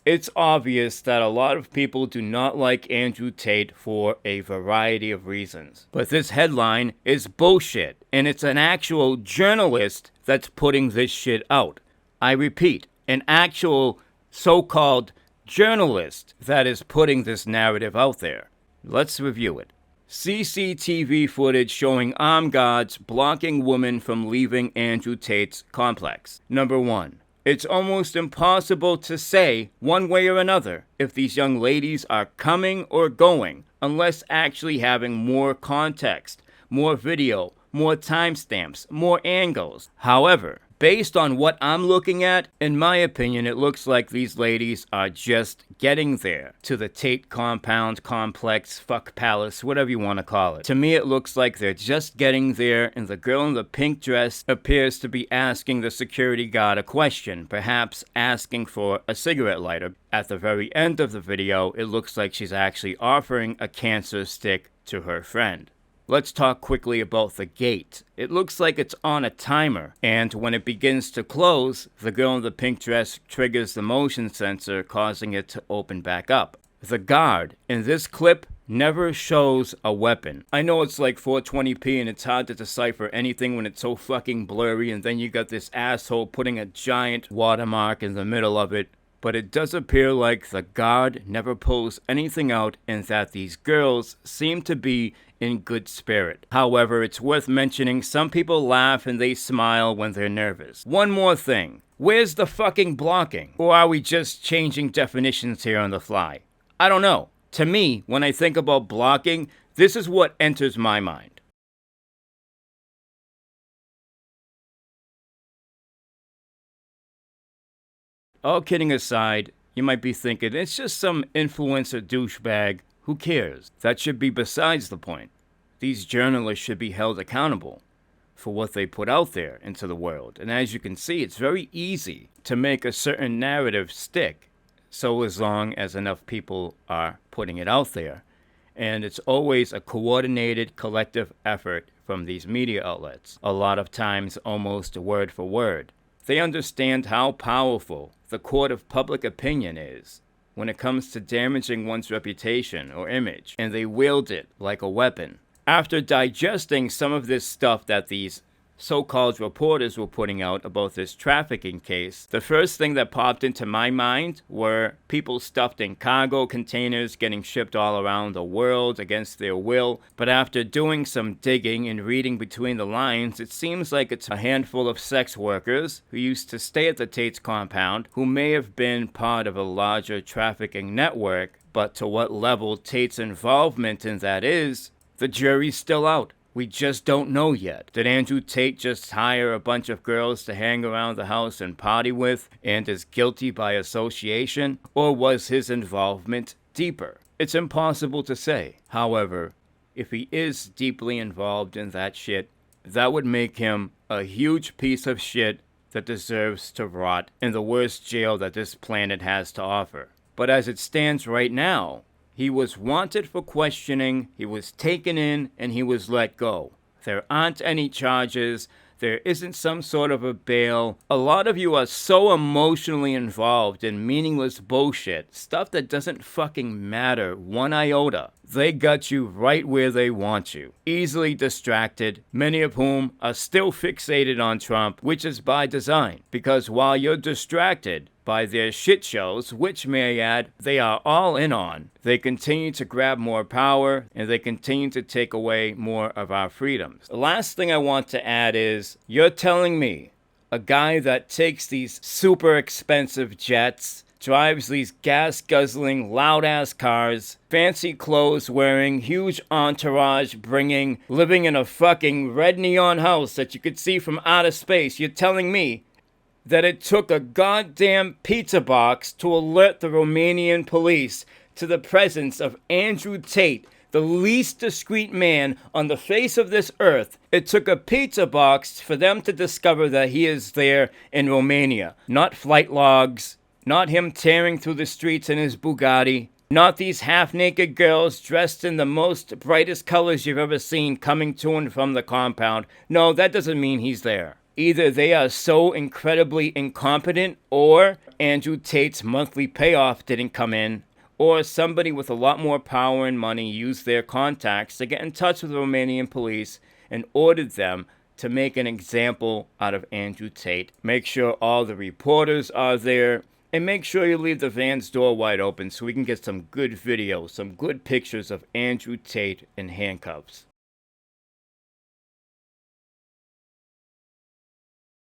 It's obvious that a lot of people do not like Andrew Tate for a variety of reasons. But this headline is bullshit, and it's an actual journalist that's putting this shit out. I repeat, an actual so-called journalist that is putting this narrative out there. Let's review it. CCTV footage showing armed guards blocking woman from leaving Andrew Tate's complex. Number 1. It's almost impossible to say, one way or another, if these young ladies are coming or going, unless actually having more context, more video, more timestamps, more angles. However, based on what I'm looking at, in my opinion, it looks like these ladies are just getting there to the Tate compound, complex, fuck palace, whatever you want to call it. To me, it looks like they're just getting there, and the girl in the pink dress appears to be asking the security guard a question, perhaps asking for a cigarette lighter. At the very end of the video, it looks like she's actually offering a cancer stick to her friend. Let's talk quickly about the gate. It looks like it's on a timer, and when it begins to close, the girl in the pink dress triggers the motion sensor, causing it to open back up. The guard in this clip never shows a weapon. I know it's like 420p and it's hard to decipher anything when it's so fucking blurry, and then you got this asshole putting a giant watermark in the middle of it. But it does appear like the guard never pulls anything out and that these girls seem to be in good spirit. However, it's worth mentioning some people laugh and they smile when they're nervous. One more thing. Where's the fucking blocking? Or are we just changing definitions here on the fly? I don't know. To me, when I think about blocking, this is what enters my mind. All kidding aside, you might be thinking, it's just some influencer douchebag. Who cares? That should be besides the point. These journalists should be held accountable for what they put out there into the world. And as you can see, it's very easy to make a certain narrative stick, so as long as enough people are putting it out there. And it's always a coordinated, collective effort from these media outlets, a lot of times almost word for word. They understand how powerful the court of public opinion is when it comes to damaging one's reputation or image, and they wield it like a weapon. After digesting some of this stuff that these so-called reporters were putting out about this trafficking case, the first thing that popped into my mind were people stuffed in cargo containers getting shipped all around the world against their will. But after doing some digging and reading between the lines, it seems like it's a handful of sex workers who used to stay at the Tates compound who may have been part of a larger trafficking network. But to what level Tate's involvement in that is, the jury's still out. We just don't know yet. Did Andrew Tate just hire a bunch of girls to hang around the house and party with and is guilty by association? Or was his involvement deeper? It's impossible to say. However, if he is deeply involved in that shit, that would make him a huge piece of shit that deserves to rot in the worst jail that this planet has to offer. But as it stands right now, he was wanted for questioning, he was taken in, and he was let go. There aren't any charges, there isn't some sort of a bail. A lot of you are so emotionally involved in meaningless bullshit, stuff that doesn't fucking matter one iota. They got you right where they want you. Easily distracted, many of whom are still fixated on Trump, which is by design. Because while you're distracted by their shit shows, which may I add, they are all in on, they continue to grab more power and they continue to take away more of our freedoms. The last thing I want to add is, you're telling me, a guy that takes these super expensive jets, drives these gas-guzzling, loud-ass cars, fancy clothes wearing, huge entourage bringing, living in a fucking red neon house that you could see from outer space, you're telling me that it took a goddamn pizza box to alert the Romanian police to the presence of Andrew Tate, the least discreet man on the face of this earth. It took a pizza box for them to discover that he is there in Romania. Not flight logs, not him tearing through the streets in his Bugatti, not these half-naked girls dressed in the most brightest colors you've ever seen coming to and from the compound. No, that doesn't mean he's there. Either they are so incredibly incompetent, or Andrew Tate's monthly payoff didn't come in, or somebody with a lot more power and money used their contacts to get in touch with the Romanian police and ordered them to make an example out of Andrew Tate. Make sure all the reporters are there, and make sure you leave the van's door wide open so we can get some good video, some good pictures of Andrew Tate in handcuffs.